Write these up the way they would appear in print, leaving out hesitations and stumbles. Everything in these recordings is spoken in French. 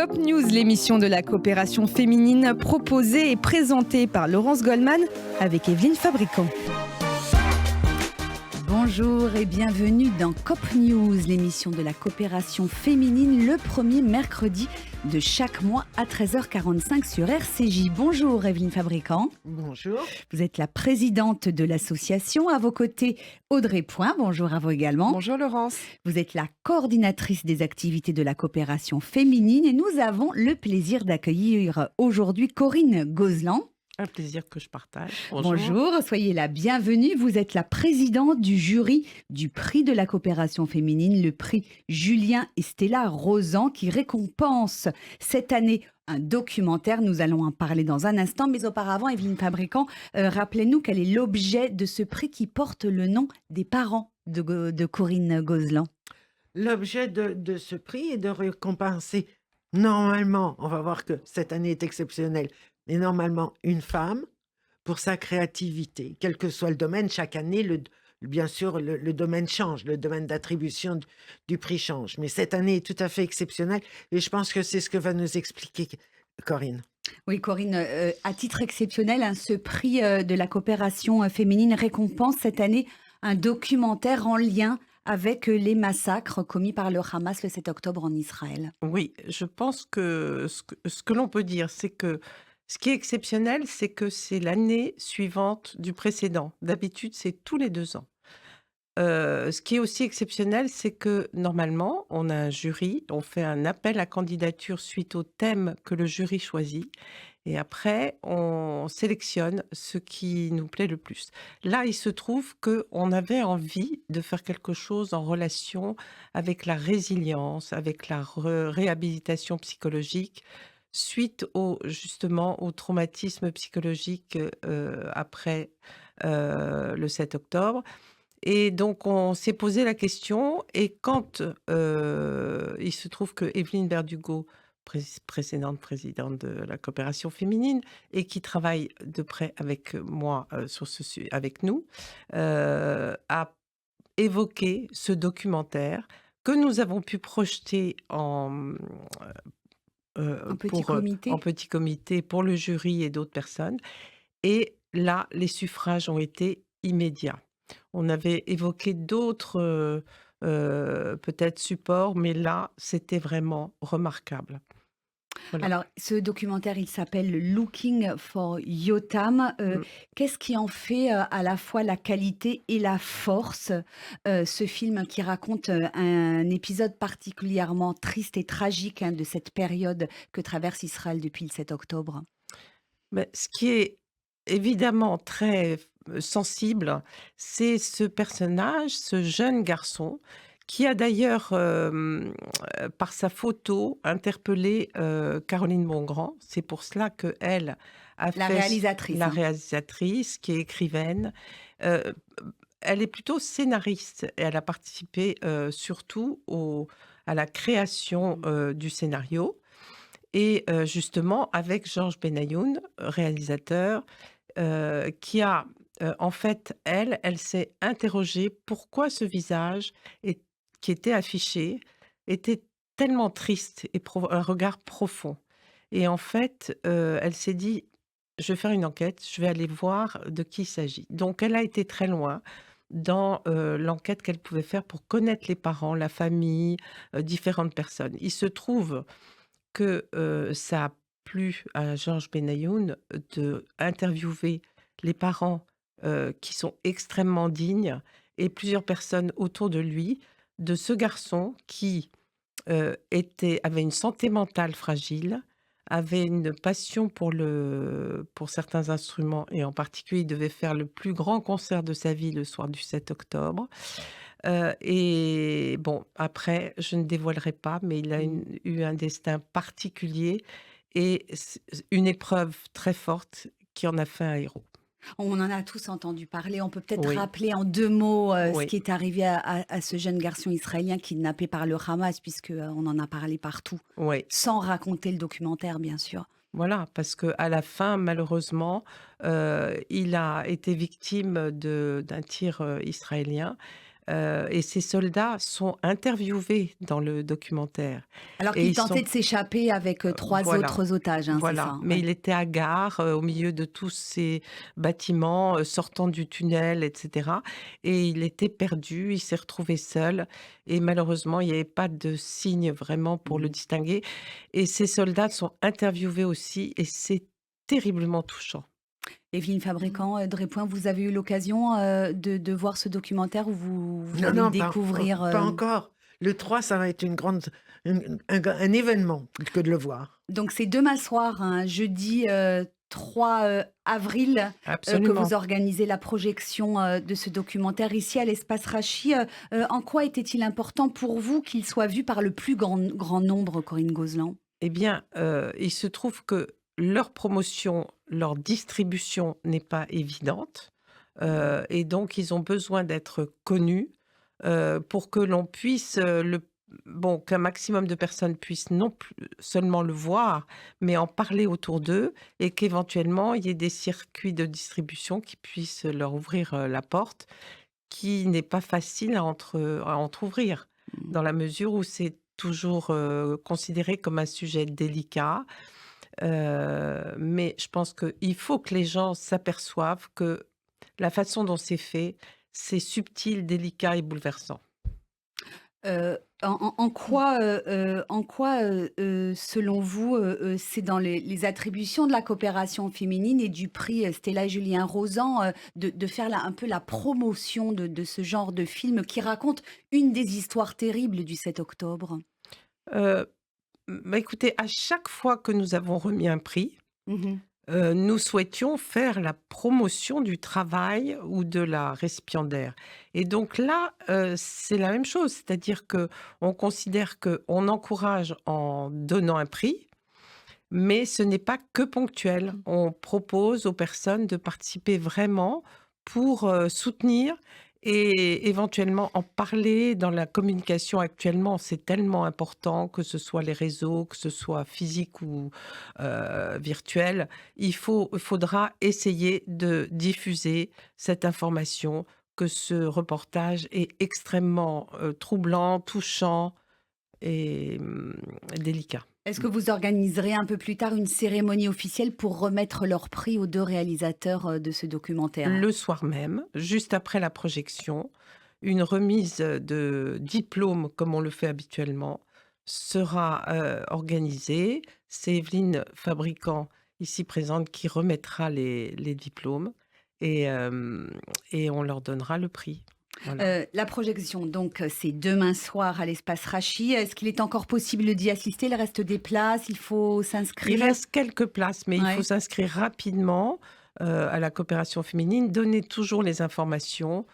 COP News, l'émission de la coopération féminine proposée et présentée par Laurence Goldman avec Evelyne Fabricant. Bonjour et bienvenue dans COP News, l'émission de la coopération féminine, le premier mercredi de chaque mois à 13h45 sur RCJ. Bonjour Evelyne Fabricant. Bonjour. Vous êtes la présidente de l'association. À vos côtés, Audrey Point. Bonjour à vous également. Bonjour Laurence. Vous êtes la coordinatrice des activités de la coopération féminine et nous avons le plaisir d'accueillir aujourd'hui Corinne Gozlan. Un plaisir que je partage. Bonjour, soyez la bienvenue. Vous êtes la présidente du jury du prix de la coopération féminine, le prix Julien et Stella Rozan, qui récompense cette année un documentaire. Nous allons en parler dans un instant, mais auparavant, Evelyne Fabricant, rappelez-nous quel est l'objet de ce prix qui porte le nom des parents de Corinne Gozlan. L'objet de ce prix est de récompenser, normalement, on va voir que cette année est exceptionnelle, mais normalement une femme pour sa créativité, quel que soit le domaine. Chaque année, bien sûr, le domaine change, le domaine d'attribution du prix change. Mais cette année est tout à fait exceptionnelle et je pense que c'est ce que va nous expliquer Corinne. Oui, Corinne, à titre exceptionnel, ce prix de la coopération féminine récompense cette année un documentaire en lien avec les massacres commis par le Hamas le 7 octobre en Israël. Oui, je pense que ce que l'on peut dire, c'est que ce qui est exceptionnel, c'est que c'est l'année suivante du précédent. D'habitude, c'est tous les 2 ans. Ce qui est aussi exceptionnel, c'est que normalement, on a un jury, on fait un appel à candidature suite au thème que le jury choisit. Et après, on sélectionne ce qui nous plaît le plus. Là, il se trouve qu'on avait envie de faire quelque chose en relation avec la résilience, avec la réhabilitation psychologique, suite justement au traumatisme psychologique après le 7 octobre. Et donc, on s'est posé la question. Et quand il se trouve que Evelyne Berdugo, précédente présidente de la coopération féminine, et qui travaille de près avec moi, avec nous, a évoqué ce documentaire que nous avons pu projeter en petit comité pour le jury et d'autres personnes. Et là, les suffrages ont été immédiats. On avait évoqué d'autres peut-être supports, mais là, c'était vraiment remarquable. Voilà. Alors, ce documentaire, il s'appelle Looking for Yotam. Qu'est-ce qui en fait à la fois la qualité et la force, ce film qui raconte un épisode particulièrement triste et tragique de cette période que traverse Israël depuis le 7 octobre? Mais ce qui est évidemment très sensible, c'est ce personnage, ce jeune garçon, qui a d'ailleurs, par sa photo, interpellé Caroline Bongrand. C'est pour cela qu'elle a La fait... réalisatrice. La réalisatrice, qui est écrivaine. Elle est plutôt scénariste et elle a participé surtout à la création du scénario. Et justement, avec Georges Benayoun, réalisateur, qui a... en fait, elle s'est interrogée pourquoi ce visage qui était affiché était tellement triste et un regard profond. Et en fait, elle s'est dit, je vais faire une enquête, je vais aller voir de qui il s'agit. Donc, elle a été très loin dans l'enquête qu'elle pouvait faire pour connaître les parents, la famille, différentes personnes. Il se trouve que ça a plu à Georges Benayoun d'interviewer les parents qui sont extrêmement dignes et plusieurs personnes autour de lui, de ce garçon qui avait une santé mentale fragile, avait une passion pour certains instruments et en particulier, il devait faire le plus grand concert de sa vie le soir du 7 octobre. Et bon, après, je ne dévoilerai pas, mais il a eu un destin particulier et une épreuve très forte qui en a fait un héros. On en a tous entendu parler. On peut peut-être rappeler en 2 mots ce qui est arrivé à ce jeune garçon israélien kidnappé par le Hamas, puisqu'on en a parlé partout, sans raconter le documentaire, bien sûr. Voilà, parce qu'à la fin, malheureusement, il a été victime d'un tir israélien. Et ces soldats sont interviewés dans le documentaire. Alors Et qu'il ils tentait sont de s'échapper avec 3 voilà. autres otages, hein, c'est Voilà, ça? mais Ouais. il était hagard, au milieu de tous ces bâtiments, sortant du tunnel, et cetera, et il était perdu, il s'est retrouvé seul et malheureusement, il n'y avait pas de signe vraiment pour le Mmh. distinguer, et ces soldats sont interviewés aussi et c'est terriblement touchant. Evelyne Fabricant, Drépoint, vous avez eu l'occasion, de voir ce documentaire ou vous Non, allez le non, découvrir, pas encore. Le 3, ça va être un événement que de le voir. Donc c'est demain soir, hein, jeudi, 3, avril, que Absolument. vous organisez la projection, de ce documentaire ici à l'Espace Rachi. En quoi était-il important pour vous qu'il soit vu par le plus grand nombre, Corinne Gozlan? Eh bien, il se trouve que leur promotion, leur distribution n'est pas évidente, et donc ils ont besoin d'être connus, pour que l'on puisse, qu'un maximum de personnes puissent non plus seulement le voir, mais en parler autour d'eux et qu'éventuellement il y ait des circuits de distribution qui puissent leur ouvrir, la porte, qui n'est pas facile à entrouvrir, Mmh. dans la mesure où c'est toujours, considéré comme un sujet délicat. Mais je pense qu'il faut que les gens s'aperçoivent que la façon dont c'est fait, c'est subtil, délicat et bouleversant. En quoi, selon vous, c'est dans les attributions de la coopération féminine et du prix, Stella Julien Rozan, de faire un peu la promotion de ce genre de film qui raconte une des histoires terribles du 7 octobre? Heu, Écoutez, à chaque fois que nous avons remis un prix, Mmh. nous souhaitions faire la promotion du travail ou de la récipiendaire, et donc là, c'est la même chose. C'est-à-dire qu'on considère qu'on encourage en donnant un prix, mais ce n'est pas que ponctuel. On propose aux personnes de participer vraiment pour, soutenir et éventuellement en parler dans la communication. Actuellement, c'est tellement important, que ce soit les réseaux, que ce soit physique ou, virtuel. Il faudra essayer de diffuser cette information, que ce reportage est extrêmement, troublant, touchant et délicat. Est-ce que vous organiserez un peu plus tard une cérémonie officielle pour remettre leur prix aux 2 réalisateurs, de ce documentaire? Le soir même, juste après la projection, une remise de diplôme, comme on le fait habituellement, sera, organisée. C'est Evelyne Fabricant, ici présente, qui remettra les diplômes, et et on leur donnera le prix. Voilà. La projection donc, c'est demain soir à l'Espace Rachi. Est-ce qu'il est encore possible d'y assister? Il reste des places? Il faut Il s'inscrire? reste quelques places, mais il Ouais. faut s'inscrire rapidement, à la coopération féminine. Donner toujours les informations,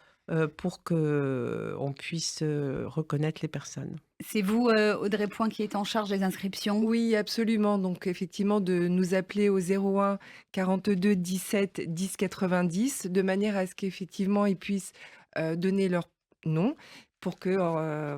pour qu'on puisse, reconnaître les personnes. C'est vous, Audrey Point, qui est en charge des inscriptions? Oui, absolument. Donc, effectivement, de nous appeler au 01 42 17 10 90 de manière à ce qu'effectivement, ils puissent donner leur nom pour que,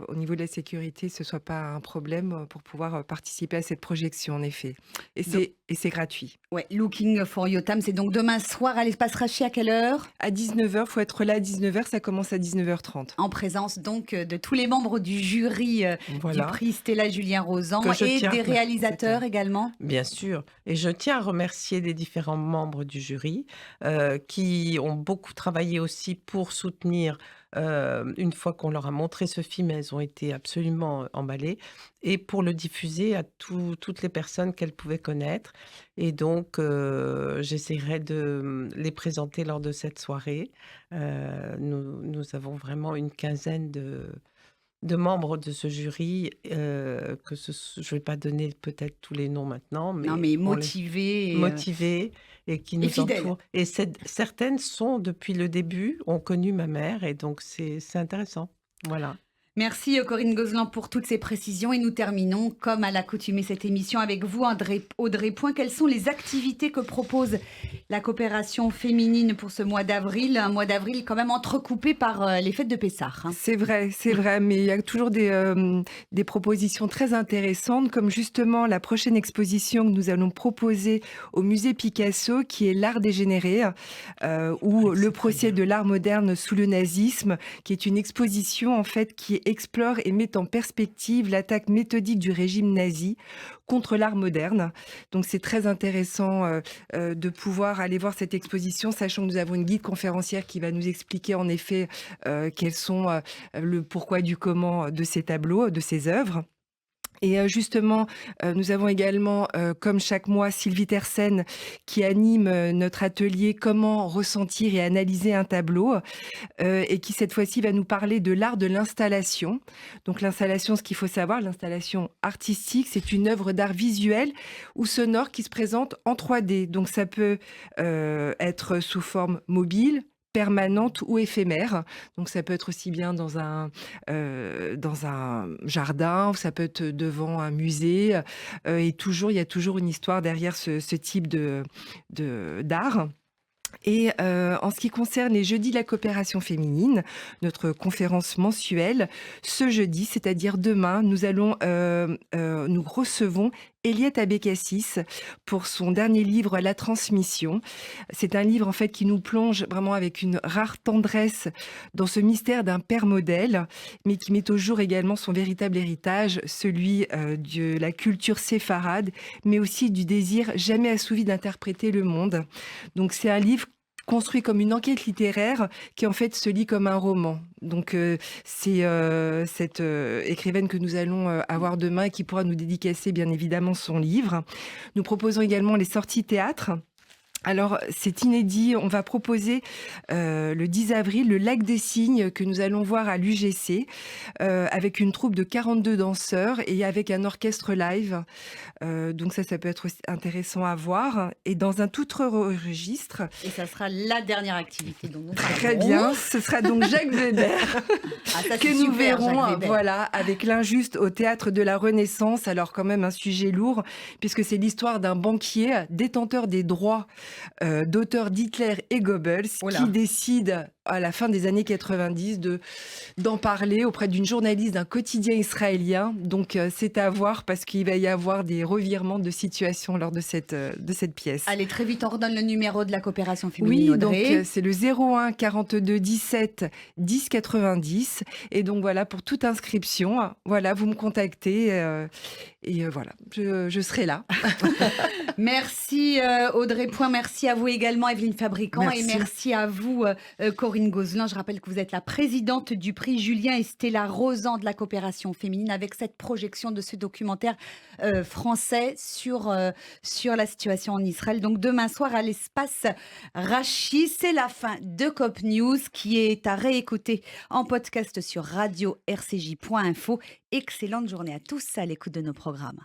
au niveau de la sécurité, ce soit pas un problème pour pouvoir participer à cette projection, en effet. Et Donc c'est gratuit. ouais, Looking for Yotam, c'est donc demain soir à l'Espace Rachi, à quelle heure? À 19h, faut être là à 19h, ça commence à 19h30. En présence donc, de tous les membres du jury, du Voilà. prix Stella Julien Rozan Que je et tiens des à réalisateurs également? Bien sûr, et je tiens à remercier les différents membres du jury, qui ont beaucoup travaillé aussi pour soutenir, une fois qu'on leur a montré ce film, elles ont été absolument, emballées, et pour le diffuser à toutes les personnes qu'elles pouvaient connaître, et donc j'essaierai de, les présenter lors de cette soirée. Nous avons vraiment une quinzaine de membres de ce jury, je ne vais pas donner peut-être tous les noms maintenant, Non, mais mais on les motivés et motivés et qui nous fidèles. entourent. Et certaines sont, depuis le début, ont connu ma mère, et donc c'est intéressant. Voilà. Merci Corinne Gozlan pour toutes ces précisions et nous terminons comme à l'accoutumée cette émission avec vous Audrey Point. Quelles sont les activités que propose la coopération féminine pour ce mois d'avril, un mois d'avril quand même entrecoupé par les fêtes de Pessah, hein. C'est vrai, mais il y a toujours des propositions très intéressantes, comme justement la prochaine exposition que nous allons proposer au musée Picasso, qui est l'art dégénéré, ou le procès de l'art moderne sous le nazisme, qui est une exposition en fait qui explore et met en perspective l'attaque méthodique du régime nazi contre l'art moderne. Donc c'est très intéressant de pouvoir aller voir cette exposition, sachant que nous avons une guide conférencière qui va nous expliquer en effet quels sont le pourquoi du comment de ces tableaux, de ces œuvres. Et justement, nous avons également, comme chaque mois, Sylvie Tersen qui anime notre atelier Comment ressentir et analyser un tableau, et qui cette fois-ci va nous parler de l'art de l'installation. Donc l'installation, ce qu'il faut savoir, l'installation artistique, c'est une œuvre d'art visuel ou sonore qui se présente en 3D. Donc ça peut être sous forme mobile, permanente ou éphémère. Donc ça peut être aussi bien dans un jardin, ou ça peut être devant un musée. Et il y a toujours une histoire derrière ce type d'art. Et en ce qui concerne les jeudis de la coopération féminine, notre conférence mensuelle, ce jeudi, c'est-à-dire demain, nous recevons Eliette Abécassis pour son dernier livre La Transmission. C'est un livre en fait qui nous plonge vraiment avec une rare tendresse dans ce mystère d'un père modèle, mais qui met au jour également son véritable héritage, celui de la culture séfarade, mais aussi du désir jamais assouvi d'interpréter le monde. Donc c'est un livre construit comme une enquête littéraire qui en fait se lit comme un roman. Donc c'est cette écrivaine que nous allons avoir demain et qui pourra nous dédicacer bien évidemment son livre. Nous proposons également les sorties théâtre. Alors, c'est inédit. On va proposer le 10 avril le Lac des Cygnes que nous allons voir à l'UGC avec une troupe de 42 danseurs et avec un orchestre live. Donc ça peut être aussi intéressant à voir. Et dans un tout autre registre... Et ça sera la dernière activité dont nous parlerons. Très bien. Ce sera donc Jacques Weber que nous verrons voilà, avec l'Injuste au Théâtre de la Renaissance. Alors quand même un sujet lourd puisque c'est l'histoire d'un banquier détenteur des droits d'auteurs d'Hitler et Goebbels qui décide à la fin des années 90 d'en parler auprès d'une journaliste d'un quotidien israélien. Donc c'est à voir parce qu'il va y avoir des revirements de situation lors de cette pièce. Allez, très vite, on redonne le numéro de la coopération féminine. Oui, Audrey. donc c'est le 01 42 17 10 90. Et donc voilà, pour toute inscription, voilà, vous me contactez et voilà, je serai là. Merci Audrey Point, merci à vous également Evelyne Fabricant. Merci. Et merci à vous Corinne Gozlan. Je rappelle que vous êtes la présidente du prix Julien et Stella Rozan de la coopération féminine avec cette projection de ce documentaire français sur la situation en Israël. Donc demain soir à l'espace Rachi, c'est la fin de COP News qui est à réécouter en podcast sur radio-rcj.info. Excellente journée à tous à l'écoute de nos programmes.